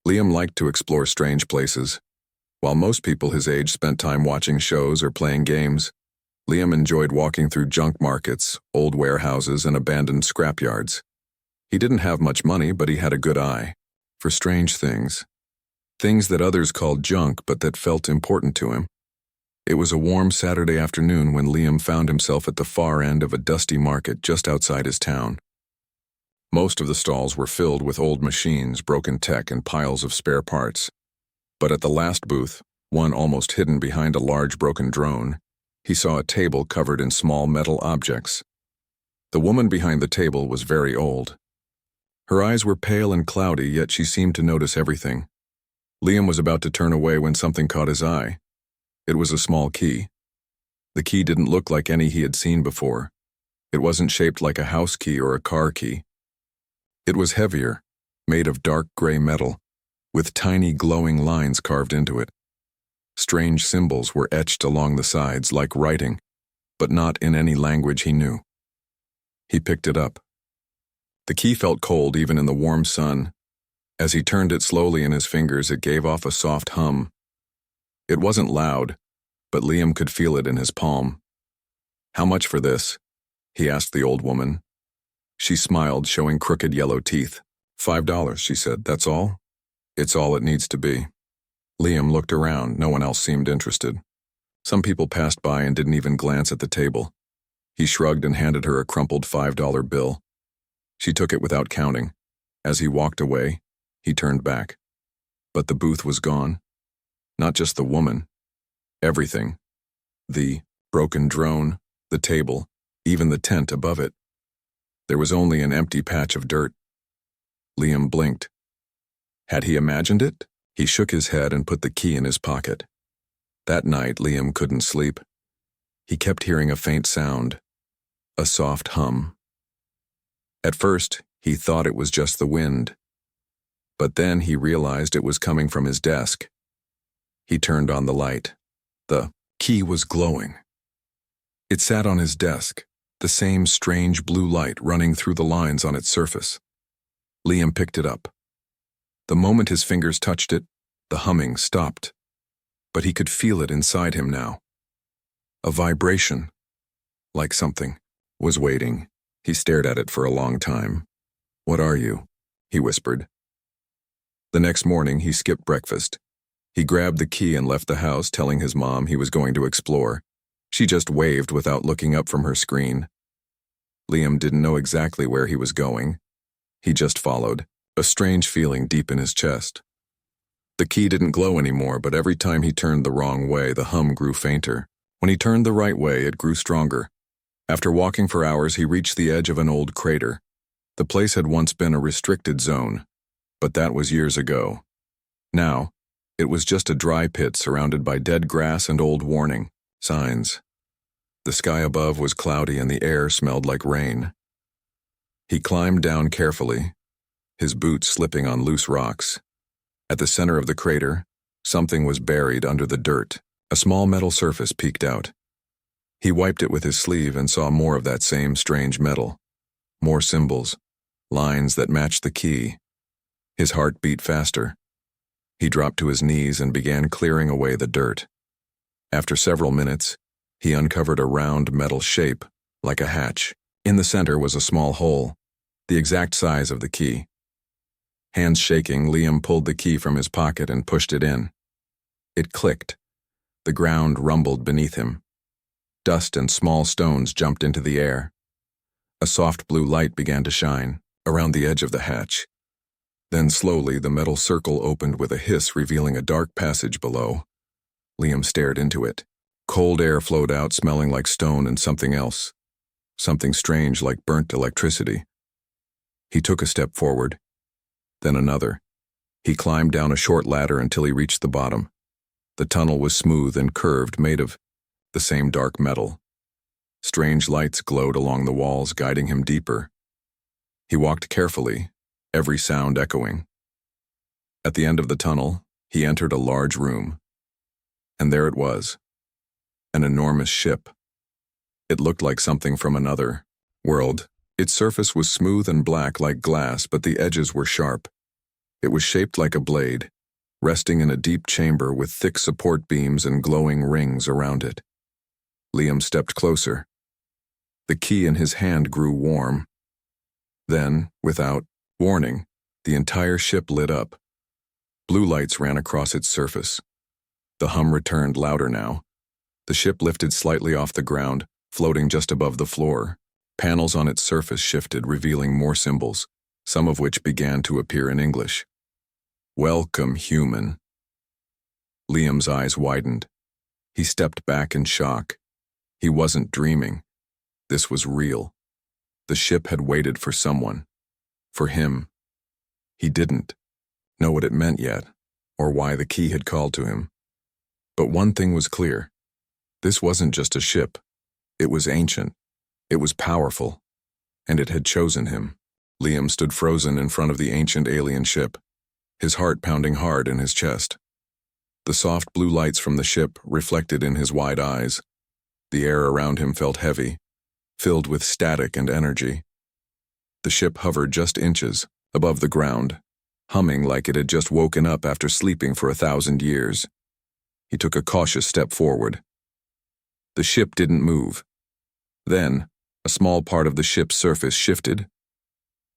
Liam liked to explore strange places. While most people his age spent time watching shows or playing games, Liam enjoyed walking through junk markets, old warehouses, and abandoned scrapyards. He didn't have much money, but he had a good eye for strange things. Things that others called junk, but that felt important to him. It was a warm Saturday afternoon when Liam found himself at the far end of a dusty market just outside his town. Most of the stalls were filled with old machines, broken tech, and piles of spare parts. But at the last booth, one almost hidden behind a large broken drone, he saw a table covered in small metal objects. The woman behind the table was very old. Her eyes were pale and cloudy, yet she seemed to notice everything. Liam was about to turn away when something caught his eye. It was a small key. The key didn't look like any he had seen before. It wasn't shaped like a house key or a car key. It was heavier, made of dark gray metal, with tiny glowing lines carved into it. Strange symbols were etched along the sides like writing, but not in any language he knew. He picked it up. The key felt cold even in the warm sun. As he turned it slowly in his fingers, it gave off a soft hum. It wasn't loud, but Liam could feel it in his palm. "How much for this?" he asked the old woman. She smiled, showing crooked yellow teeth. $5, she said. "That's all?" "It's all it needs to be." Liam looked around. No one else seemed interested. Some people passed by and didn't even glance at the table. He shrugged and handed her a crumpled $5 bill. She took it without counting. As he walked away, he turned back. But the booth was gone. Not just the woman. Everything. The broken drone, the table, even the tent above it. There was only an empty patch of dirt. Liam blinked. Had he imagined it? He shook his head and put the key in his pocket. That night, Liam couldn't sleep. He kept hearing a faint sound, a soft hum. At first, he thought it was just the wind. But then he realized it was coming from his desk. He turned on the light. The key was glowing. It sat on his desk, the same strange blue light running through the lines on its surface. Liam picked it up. The moment his fingers touched it, the humming stopped. But he could feel it inside him now. A vibration, like something, was waiting. He stared at it for a long time. "What are you?" he whispered. The next morning, he skipped breakfast. He grabbed the key and left the house, telling his mom he was going to explore. She just waved without looking up from her screen. Liam didn't know exactly where he was going. He just followed, a strange feeling deep in his chest. The key didn't glow anymore, but every time he turned the wrong way, the hum grew fainter. When he turned the right way, it grew stronger. After walking for hours, he reached the edge of an old crater. The place had once been a restricted zone, but that was years ago. Now, it was just a dry pit surrounded by dead grass and old warning signs. The sky above was cloudy and the air smelled like rain. He climbed down carefully, his boots slipping on loose rocks. At the center of the crater, something was buried under the dirt. A small metal surface peeked out. He wiped it with his sleeve and saw more of that same strange metal. More symbols, lines that matched the key. His heart beat faster. He dropped to his knees and began clearing away the dirt. After several minutes, he uncovered a round metal shape, like a hatch. In the center was a small hole, the exact size of the key. Hands shaking, Liam pulled the key from his pocket and pushed it in. It clicked. The ground rumbled beneath him. Dust and small stones jumped into the air. A soft blue light began to shine around the edge of the hatch. Then slowly the metal circle opened with a hiss, revealing a dark passage below. Liam stared into it. Cold air flowed out, smelling like stone and something else. Something strange like burnt electricity. He took a step forward, then another. He climbed down a short ladder until he reached the bottom. The tunnel was smooth and curved, made of the same dark metal. Strange lights glowed along the walls, guiding him deeper. He walked carefully, every sound echoing. At the end of the tunnel, he entered a large room. And there it was, an enormous ship. It looked like something from another world. Its surface was smooth and black like glass, but the edges were sharp. It was shaped like a blade, resting in a deep chamber with thick support beams and glowing rings around it. Liam stepped closer. The key in his hand grew warm. Then, without warning, the entire ship lit up. Blue lights ran across its surface. The hum returned louder now. The ship lifted slightly off the ground, floating just above the floor. Panels on its surface shifted, revealing more symbols, some of which began to appear in English. "Welcome, human." Liam's eyes widened. He stepped back in shock. He wasn't dreaming. This was real. The ship had waited for someone. For him. He didn't know what it meant yet, or why the key had called to him. But one thing was clear. This wasn't just a ship. It was ancient. It was powerful. And it had chosen him. Liam stood frozen in front of the ancient alien ship, his heart pounding hard in his chest. The soft blue lights from the ship reflected in his wide eyes. The air around him felt heavy, filled with static and energy. The ship hovered just inches above the ground, humming like it had just woken up after sleeping for 1,000 years. He took a cautious step forward. The ship didn't move. Then, a small part of the ship's surface shifted.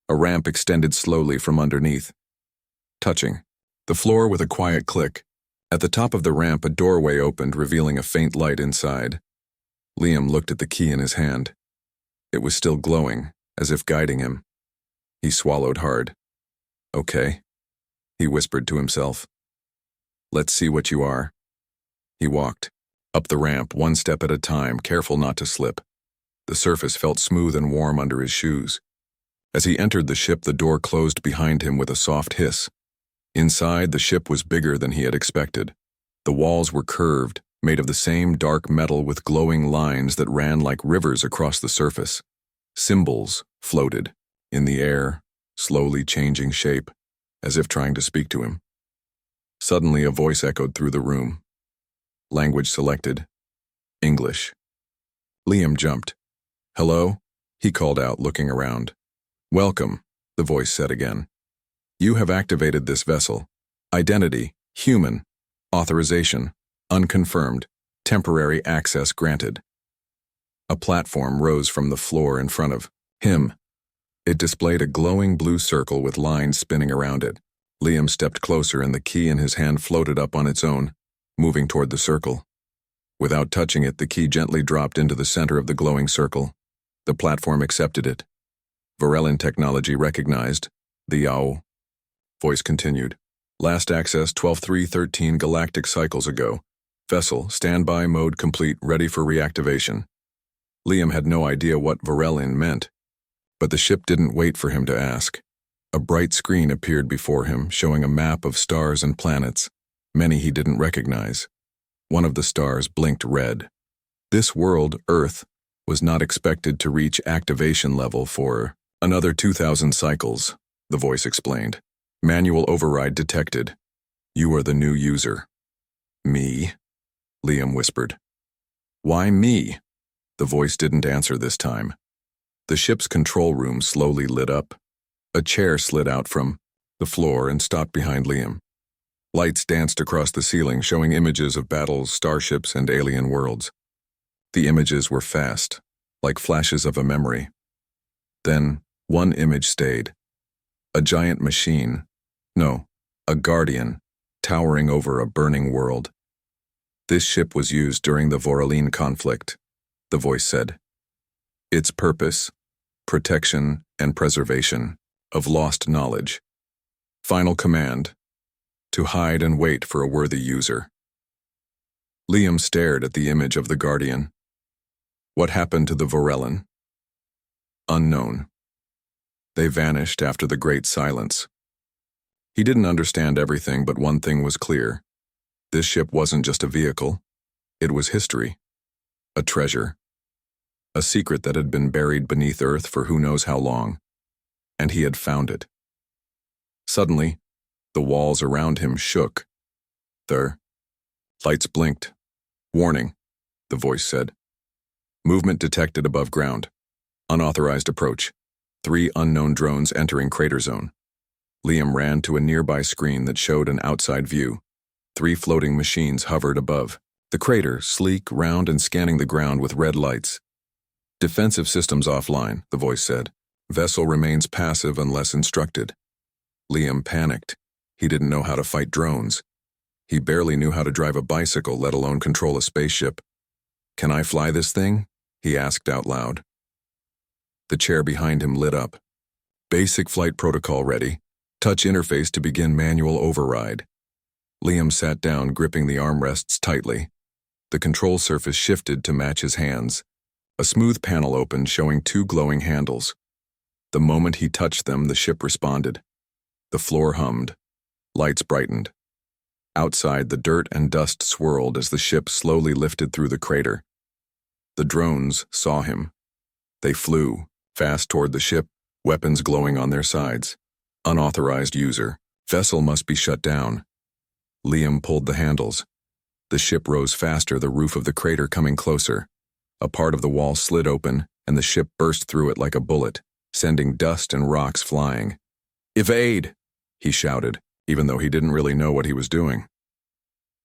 A ramp extended slowly from underneath, touching the floor with a quiet click. At the top of the ramp, a doorway opened, revealing a faint light inside. Liam looked at the key in his hand. It was still glowing, as if guiding him. He swallowed hard. "Okay," he whispered to himself. "Let's see what you are." He walked up the ramp, one step at a time, careful not to slip. The surface felt smooth and warm under his shoes. As he entered the ship, the door closed behind him with a soft hiss. Inside, the ship was bigger than he had expected. The walls were curved, made of the same dark metal with glowing lines that ran like rivers across the surface. Symbols floated in the air, slowly changing shape, as if trying to speak to him. Suddenly, a voice echoed through the room. Language selected. English. Liam jumped. "Hello?" he called out, looking around. "Welcome," the voice said again. "You have activated this vessel. Identity, human. Authorization, unconfirmed. Temporary access granted." A platform rose from the floor in front of him. It displayed a glowing blue circle with lines spinning around it. Liam stepped closer and the key in his hand floated up on its own, moving toward the circle. Without touching it, the key gently dropped into the center of the glowing circle. The platform accepted it. Varellan technology recognized. The Yao. Voice continued. Last access 12.313 galactic cycles ago. Vessel, standby mode complete, ready for reactivation. Liam had no idea what Varellan meant, but the ship didn't wait for him to ask. A bright screen appeared before him, showing a map of stars and planets, many he didn't recognize. One of the stars blinked red. This world, Earth, was not expected to reach activation level for another 2,000 cycles, the voice explained. Manual override detected. You are the new user. Me? Liam whispered. Why me? The voice didn't answer this time. The ship's control room slowly lit up. A chair slid out from the floor and stopped behind Liam. Lights danced across the ceiling, showing images of battles, starships, and alien worlds. The images were fast, like flashes of a memory. Then, one image stayed. A giant machine. No, a guardian, towering over a burning world. This ship was used during the Varellan conflict, the voice said. Its purpose, protection and preservation of lost knowledge. Final command, to hide and wait for a worthy user. Liam stared at the image of the Guardian. What happened to the Varellan? Unknown. They vanished after the Great Silence. He didn't understand everything, but one thing was clear. This ship wasn't just a vehicle. It was history. A treasure. A secret that had been buried beneath Earth for who knows how long. And he had found it. Suddenly, the walls around him shook. The lights blinked. Warning, the voice said. Movement detected above ground. Unauthorized approach. 3 unknown drones entering crater zone. Liam ran to a nearby screen that showed an outside view. 3 floating machines hovered above. The crater, sleek, round, and scanning the ground with red lights. "Defensive systems offline," the voice said. "Vessel remains passive unless instructed." Liam panicked. He didn't know how to fight drones. He barely knew how to drive a bicycle, let alone control a spaceship. "Can I fly this thing?" he asked out loud. The chair behind him lit up. "Basic flight protocol ready. Touch interface to begin manual override." Liam sat down, gripping the armrests tightly. The control surface shifted to match his hands. A smooth panel opened, showing 2 glowing handles. The moment he touched them, the ship responded. The floor hummed. Lights brightened. Outside, the dirt and dust swirled as the ship slowly lifted through the crater. The drones saw him. They flew, fast toward the ship, weapons glowing on their sides. "Unauthorized user. Vessel must be shut down." Liam pulled the handles. The ship rose faster, the roof of the crater coming closer. A part of the wall slid open, and the ship burst through it like a bullet, sending dust and rocks flying. "Evade!" he shouted, even though he didn't really know what he was doing.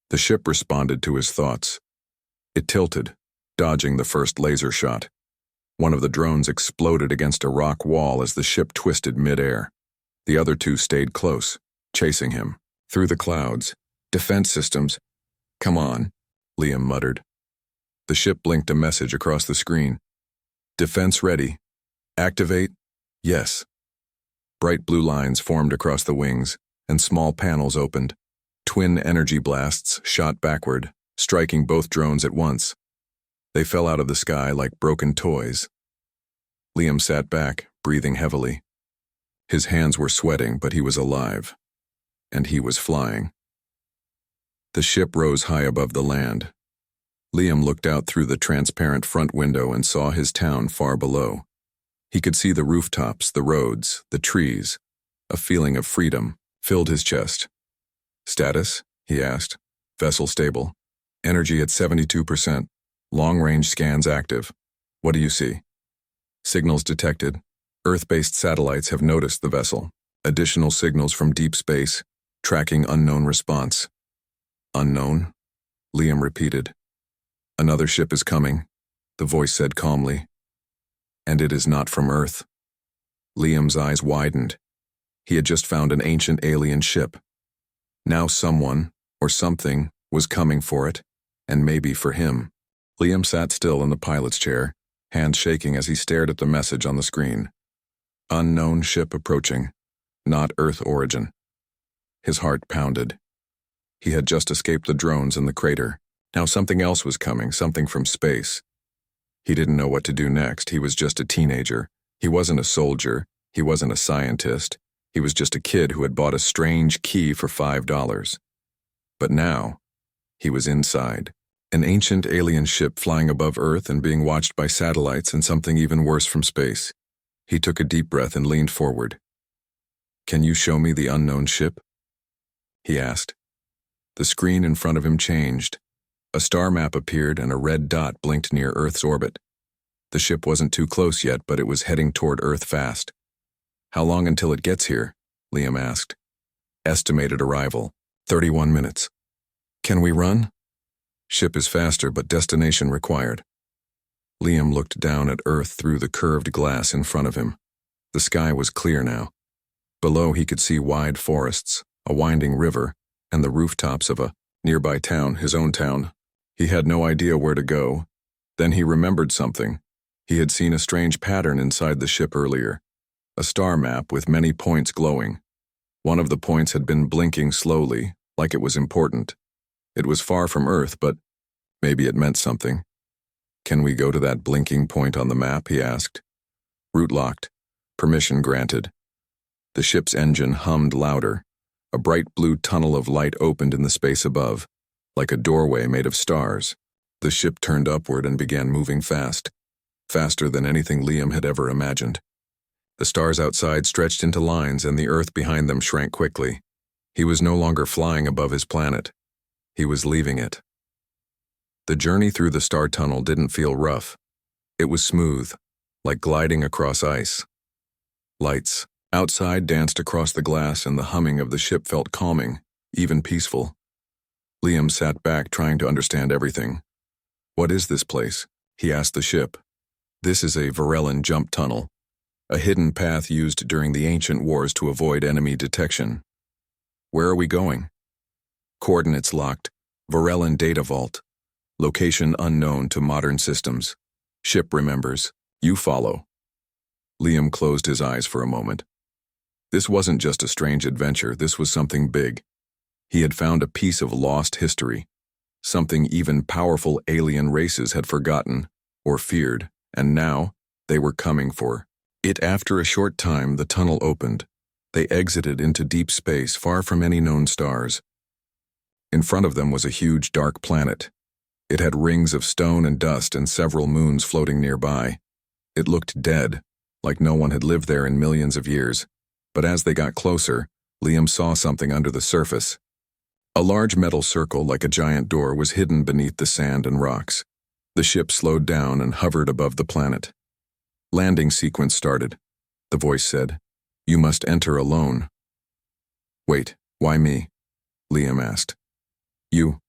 The ship responded to his thoughts. It tilted, dodging the first laser shot. One of the drones exploded against a rock wall as the ship twisted mid-air. The other 2 stayed close, chasing him. Through the clouds. "Defense systems. Come on," Liam muttered. The ship blinked a message across the screen. "Defense ready. Activate? Yes." Bright blue lines formed across the wings, and small panels opened. Twin energy blasts shot backward, striking both drones at once. They fell out of the sky like broken toys. Liam sat back, breathing heavily. His hands were sweating, but he was alive. And he was flying. The ship rose high above the land. Liam looked out through the transparent front window and saw his town far below. He could see the rooftops, the roads, the trees. A feeling of freedom filled his chest. "Status?" he asked. "Vessel stable. Energy at 72%. Long-range scans active. What do you see?" "Signals detected. Earth-based satellites have noticed the vessel. Additional signals from deep space. Tracking unknown response." "Unknown?" Liam repeated. "Another ship is coming," the voice said calmly. "And it is not from Earth." Liam's eyes widened. He had just found an ancient alien ship. Now someone, or something, was coming for it, and maybe for him. Liam sat still in the pilot's chair, hands shaking as he stared at the message on the screen. Unknown ship approaching, not Earth origin. His heart pounded. He had just escaped the drones in the crater. Now something else was coming, something from space. He didn't know what to do next. He was just a teenager. He wasn't a soldier. He wasn't a scientist. He was just a kid who had bought a strange key for $5. But now, he was inside. An ancient alien ship flying above Earth and being watched by satellites, and something even worse from space. He took a deep breath and leaned forward. "Can you show me the unknown ship?" he asked. The screen in front of him changed. A star map appeared and a red dot blinked near Earth's orbit. The ship wasn't too close yet, but it was heading toward Earth fast. "How long until it gets here?" Liam asked. "Estimated arrival, 31 minutes. "Can we run?" "Ship is faster, but destination required." Liam looked down at Earth through the curved glass in front of him. The sky was clear now. Below he could see wide forests, a winding river, and the rooftops of a nearby town, his own town. He had no idea where to go. Then he remembered something. He had seen a strange pattern inside the ship earlier. A star map with many points glowing. One of the points had been blinking slowly, like it was important. It was far from Earth, but maybe it meant something. "Can we go to that blinking point on the map?" he asked. "Route locked. Permission granted." The ship's engine hummed louder. A bright blue tunnel of light opened in the space above, like a doorway made of stars. The ship turned upward and began moving fast, faster than anything Liam had ever imagined. The stars outside stretched into lines and the Earth behind them shrank quickly. He was no longer flying above his planet. He was leaving it. The journey through the star tunnel didn't feel rough. It was smooth, like gliding across ice. Lights, Outside danced across the glass and the humming of the ship felt calming, even peaceful. Liam sat back trying to understand everything. "What is this place?" he asked the ship. "This is a Varellan jump tunnel, a hidden path used during the ancient wars to avoid enemy detection." "Where are we going?" "Coordinates locked. Varellan data vault. Location unknown to modern systems. Ship remembers. You follow." Liam closed his eyes for a moment. This wasn't just a strange adventure, this was something big. He had found a piece of lost history, something even powerful alien races had forgotten or feared, and now they were coming for it. After a short time, the tunnel opened. They exited into deep space, far from any known stars. In front of them was a huge dark planet. It had rings of stone and dust and several moons floating nearby. It looked dead, like no one had lived there in millions of years. But as they got closer, Liam saw something under the surface. A large metal circle, like a giant door, was hidden beneath the sand and rocks. The ship slowed down and hovered above the planet. "Landing sequence started," the voice said. "You must enter alone." "Wait, why me?" Liam asked. "You.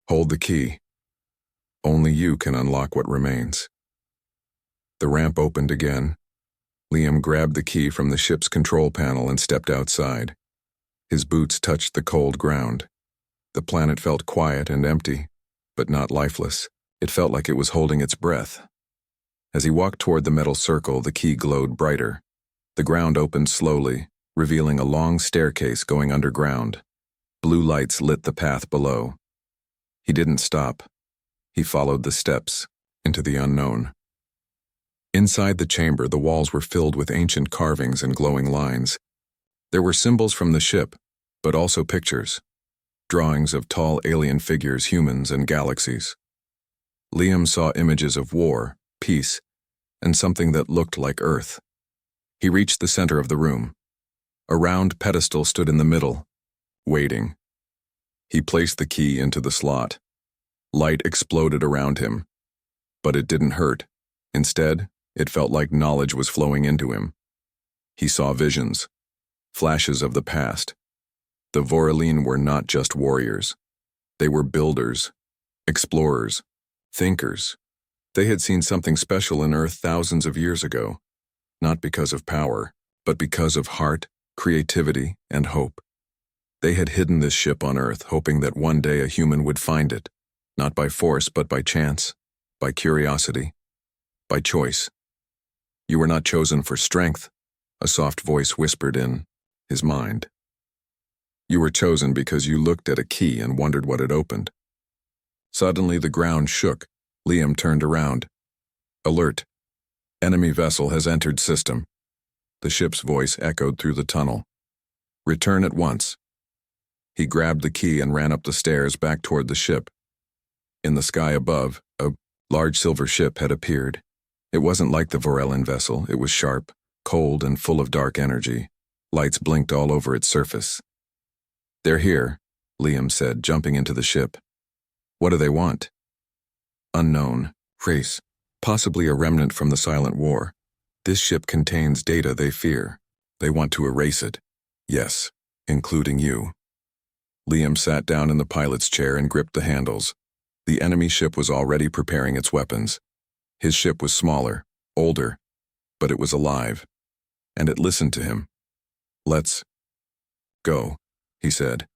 Hold the key. Only you can unlock what remains." The ramp opened again. Liam grabbed the key from the ship's control panel and stepped outside. His boots touched the cold ground. The planet felt quiet and empty, but not lifeless. It felt like it was holding its breath. As he walked toward the metal circle, the key glowed brighter. The ground opened slowly, revealing a long staircase going underground. Blue lights lit the path below. He didn't stop. He followed the steps into the unknown. Inside the chamber, the walls were filled with ancient carvings and glowing lines. There were symbols from the ship, but also pictures. Drawings of tall alien figures, humans, and galaxies. Liam saw images of war, peace, and something that looked like Earth. He reached the center of the room. A round pedestal stood in the middle, waiting. He placed the key into the slot. Light exploded around him, but it didn't hurt. Instead, it felt like knowledge was flowing into him. He saw visions, flashes of the past. The Varellan were not just warriors. They were builders, explorers, thinkers. They had seen something special in Earth thousands of years ago, not because of power, but because of heart, creativity, and hope. They had hidden this ship on Earth, hoping that one day a human would find it, not by force, but by chance, by curiosity, by choice. "You were not chosen for strength," a soft voice whispered in his mind. "You were chosen because you looked at a key and wondered what it opened." Suddenly the ground shook. Liam turned around. "Alert! Enemy vessel has entered system." The ship's voice echoed through the tunnel. "Return at once." He grabbed the key and ran up the stairs back toward the ship. In the sky above, a large silver ship had appeared. It wasn't like the Varellan vessel. It was sharp, cold, and full of dark energy. Lights blinked all over its surface. "They're here," Liam said, jumping into the ship. "What do they want?" "Unknown. Race. Possibly a remnant from the Silent War. This ship contains data they fear. They want to erase it. Yes, including you." Liam sat down in the pilot's chair and gripped the handles. The enemy ship was already preparing its weapons. His ship was smaller, older, but it was alive, and it listened to him. "Let's go," he said.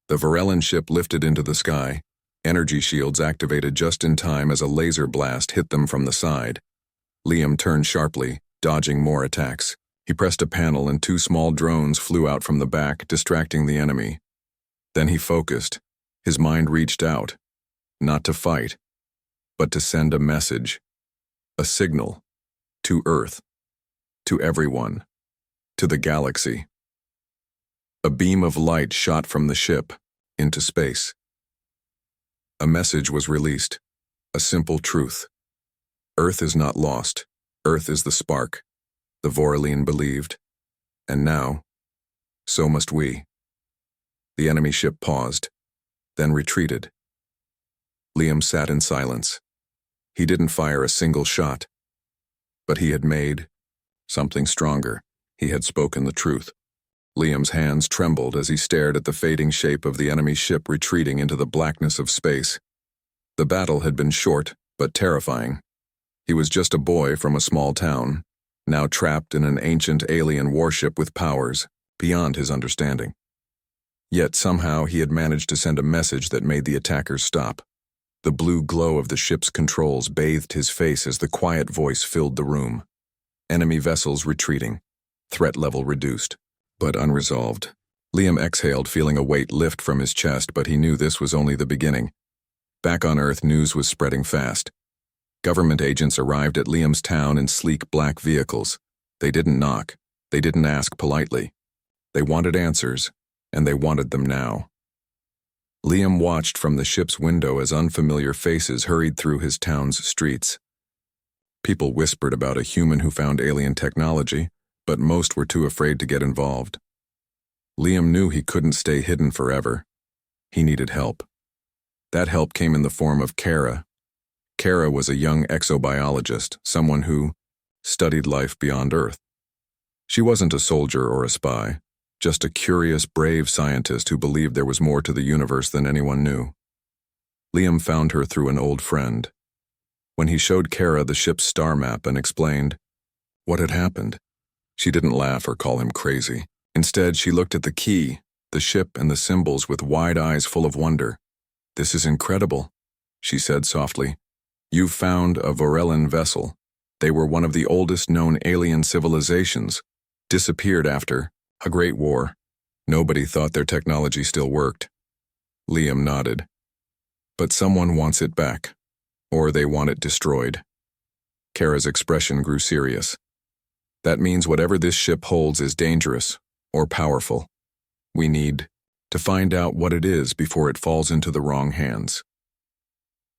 The Varellan ship lifted into the sky, energy shields activated just in time as a laser blast hit them from the side. Liam turned sharply, dodging more attacks. He pressed a panel and 2 small drones flew out from the back, distracting the enemy. Then he focused. His mind reached out, not to fight, but to send a message, a signal, to Earth, to everyone, to the galaxy. A beam of light shot from the ship into space. A message was released, a simple truth. Earth is not lost. Earth is the spark, the Varellan believed. And now, so must we. The enemy ship paused, then retreated. Liam sat in silence. He didn't fire a single shot, but he had made something stronger. He had spoken the truth. Liam's hands trembled as he stared at the fading shape of the enemy ship retreating into the blackness of space. The battle had been short, but terrifying. He was just a boy from a small town, now trapped in an ancient alien warship with powers beyond his understanding. Yet somehow he had managed to send a message that made the attackers stop. The blue glow of the ship's controls bathed his face as the quiet voice filled the room. Enemy vessels retreating. Threat level reduced, but unresolved. Liam exhaled, feeling a weight lift from his chest, but he knew this was only the beginning. Back on Earth, news was spreading fast. Government agents arrived at Liam's town in sleek black vehicles. They didn't knock. They didn't ask politely. They wanted answers, and they wanted them now. Liam watched from the ship's window as unfamiliar faces hurried through his town's streets. People whispered about a human who found alien technology, but most were too afraid to get involved. Liam knew he couldn't stay hidden forever. He needed help. That help came in the form of Kara. Kara was a young exobiologist, someone who studied life beyond Earth. She wasn't a soldier or a spy, just a curious, brave scientist who believed there was more to the universe than anyone knew. Liam found her through an old friend. When he showed Kara the ship's star map and explained what had happened, she didn't laugh or call him crazy. Instead, she looked at the key, the ship, and the symbols with wide eyes full of wonder. "This is incredible," she said softly. "You found a Vorellan vessel. They were one of the oldest known alien civilizations, disappeared after a great war. Nobody thought their technology still worked." Liam nodded. "But someone wants it back, or they want it destroyed." Kara's expression grew serious. "That means whatever this ship holds is dangerous or powerful. We need to find out what it is before it falls into the wrong hands."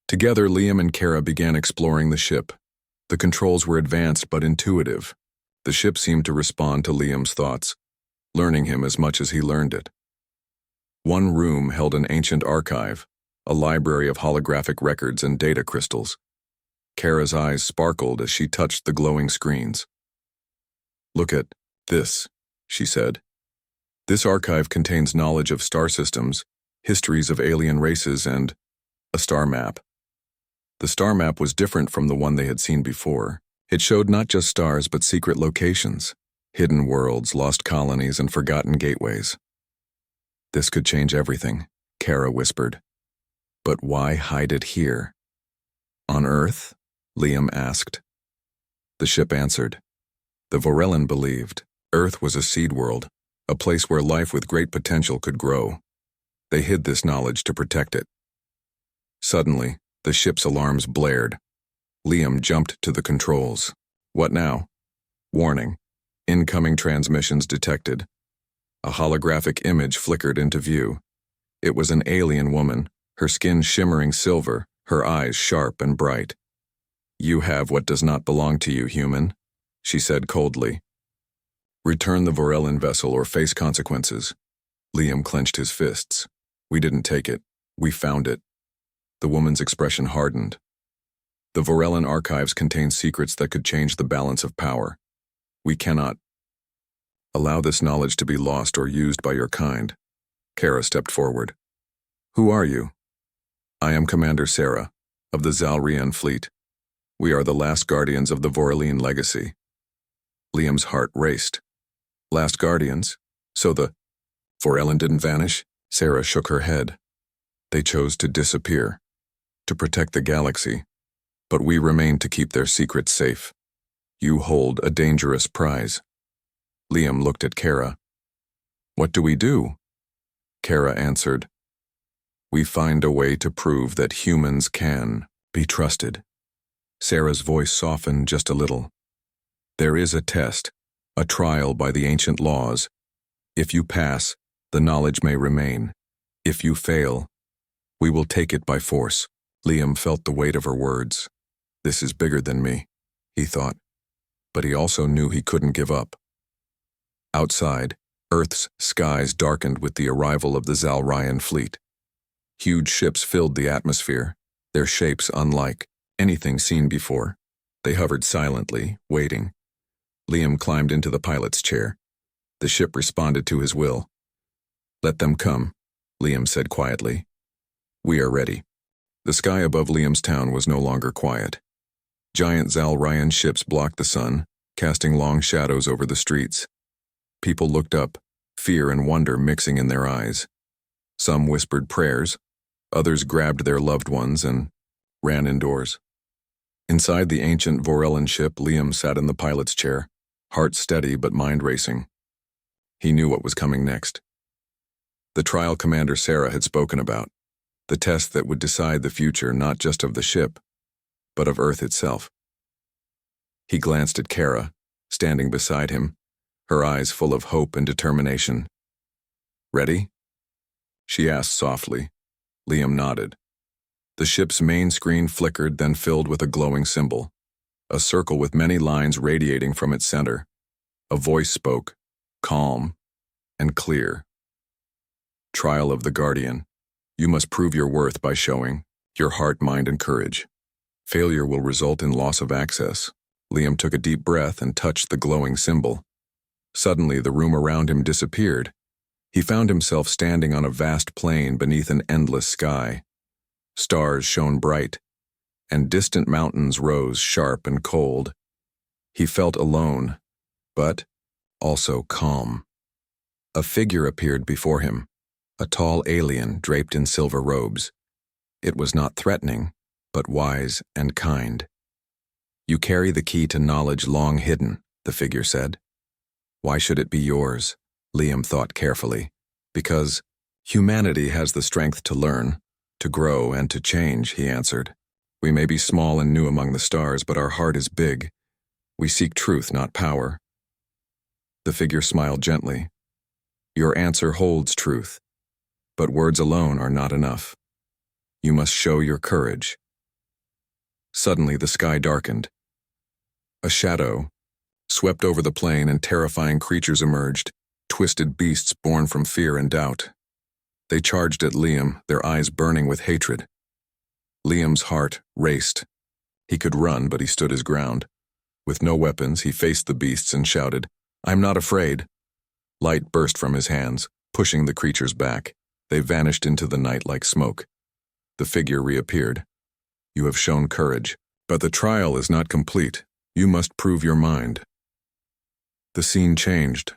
Together, Liam and Kara began exploring the ship. The controls were advanced but intuitive. The ship seemed to respond to Liam's thoughts, learning him as much as he learned it. One room held an ancient archive, a library of holographic records and data crystals. Kara's eyes sparkled as she touched the glowing screens. "Look at this," she said. "This archive contains knowledge of star systems, histories of alien races, and a star map." The star map was different from the one they had seen before. It showed not just stars but secret locations, hidden worlds, lost colonies, and forgotten gateways. "This could change everything," Kara whispered. "But why hide it here?" "On Earth?" Liam asked. The ship answered. The Vorellan believed Earth was a seed world, a place where life with great potential could grow. They hid this knowledge to protect it. Suddenly, the ship's alarms blared. Liam jumped to the controls. "What now?" "Warning. Incoming transmissions detected." A holographic image flickered into view. It was an alien woman, her skin shimmering silver, her eyes sharp and bright. "You have what does not belong to you, human," she said coldly. "Return the Vorellan vessel or face consequences." Liam clenched his fists. "We didn't take it. We found it." The woman's expression hardened. "The Vorellan archives contain secrets that could change the balance of power. We cannot allow this knowledge to be lost or used by your kind." Kara stepped forward. "Who are you?" "I am Commander Sarah, of the Zalrian fleet. We are the last guardians of the Vorellan legacy." Liam's heart raced. "Last guardians? So the Vorellan didn't vanish?" Sarah shook her head. "They chose to disappear, to protect the galaxy, but we remain to keep their secrets safe. You hold a dangerous prize." Liam looked at Kara. "What do we do?" Kara answered. "We find a way to prove that humans can be trusted." Sarah's voice softened just a little. "There is a test, a trial by the ancient laws. If you pass, the knowledge may remain. If you fail, we will take it by force." Liam felt the weight of her words. This is bigger than me, he thought. But he also knew he couldn't give up. Outside, Earth's skies darkened with the arrival of the Zalrian fleet. Huge ships filled the atmosphere, their shapes unlike anything seen before. They hovered silently, waiting. Liam climbed into the pilot's chair. The ship responded to his will. "Let them come," Liam said quietly. "We are ready." The sky above Liam's town was no longer quiet. Giant Zalryan ships blocked the sun, casting long shadows over the streets. People looked up, fear and wonder mixing in their eyes. Some whispered prayers, others grabbed their loved ones and ran indoors. Inside the ancient Vorellan ship, Liam sat in the pilot's chair, heart steady but mind racing. He knew what was coming next. The trial Commander Sarah had spoken about, the test that would decide the future not just of the ship, but of Earth itself. He glanced at Kara, standing beside him, her eyes full of hope and determination. "Ready?" she asked softly. Liam nodded. The ship's main screen flickered, then filled with a glowing symbol, a circle with many lines radiating from its center. A voice spoke, calm and clear. "Trial of the Guardian. You must prove your worth by showing your heart, mind, and courage. Failure will result in loss of access." Liam took a deep breath and touched the glowing symbol. Suddenly, the room around him disappeared. He found himself standing on a vast plain beneath an endless sky. Stars shone bright, and distant mountains rose sharp and cold. He felt alone, but also calm. A figure appeared before him, a tall alien draped in silver robes. It was not threatening, but wise and kind. "You carry the key to knowledge long hidden," the figure said. "Why should it be yours?" Liam thought carefully. "Because humanity has the strength to learn, to grow, and to change," he answered. "We may be small and new among the stars, but our heart is big. We seek truth, not power." The figure smiled gently. "Your answer holds truth, but words alone are not enough. You must show your courage." Suddenly, the sky darkened. A shadow swept over the plain, and terrifying creatures emerged, twisted beasts born from fear and doubt. They charged at Liam, their eyes burning with hatred. Liam's heart raced. He could run, but he stood his ground. With no weapons, he faced the beasts and shouted, "I'm not afraid." Light burst from his hands, pushing the creatures back. They vanished into the night like smoke. The figure reappeared. "You have shown courage, but the trial is not complete. You must prove your mind." The scene changed.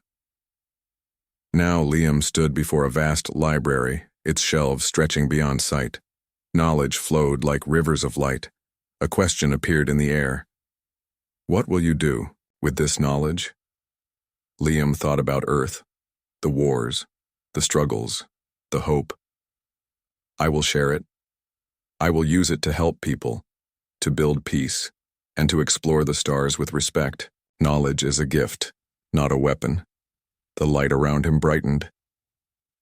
Now Liam stood before a vast library, its shelves stretching beyond sight. Knowledge flowed like rivers of light. A question appeared in the air. "What will you do with this knowledge?" Liam thought about Earth, the wars, the struggles, the hope. "I will share it. I will use it to help people, to build peace, and to explore the stars with respect. Knowledge is a gift, not a weapon." The light around him brightened.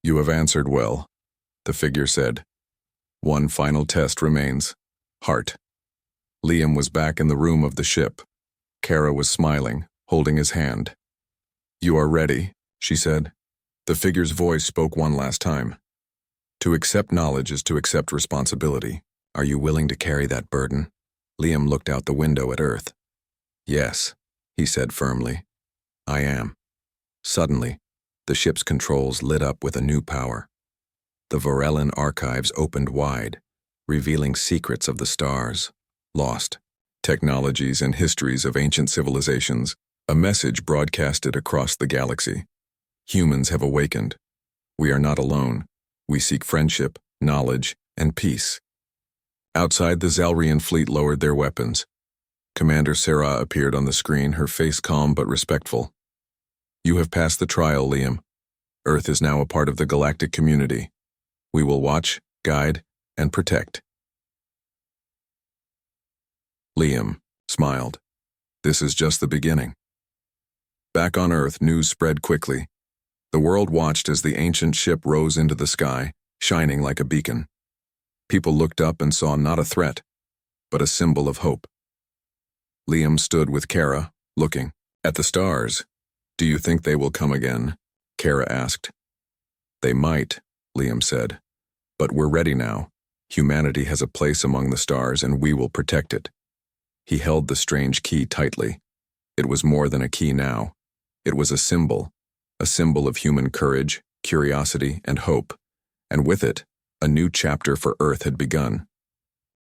"You have answered well," the figure said. "One final test remains. Heart." Liam was back in the room of the ship. Kara was smiling, holding his hand. "You are ready," she said. The figure's voice spoke one last time. "To accept knowledge is to accept responsibility. Are you willing to carry that burden?" Liam looked out the window at Earth. "Yes," he said firmly. "I am." Suddenly, the ship's controls lit up with a new power. The Vorellan archives opened wide, revealing secrets of the stars, lost, technologies and histories of ancient civilizations. A message broadcasted across the galaxy. Humans have awakened. We are not alone. We seek friendship, knowledge, and peace. Outside, the Zalrian fleet lowered their weapons. Commander Sarah appeared on the screen, her face calm but respectful. "You have passed the trial, Liam. Earth is now a part of the galactic community. We will watch, guide, and protect." Liam smiled. This is just the beginning. Back on Earth, news spread quickly. The world watched as the ancient ship rose into the sky, shining like a beacon. People looked up and saw not a threat, but a symbol of hope. Liam stood with Kara, looking at the stars. "Do you think they will come again?" Kara asked. "They might," Liam said. "But we're ready now. Humanity has a place among the stars, and we will protect it." He held the strange key tightly. It was more than a key now. It was a symbol of human courage, curiosity, and hope. And with it, a new chapter for Earth had begun.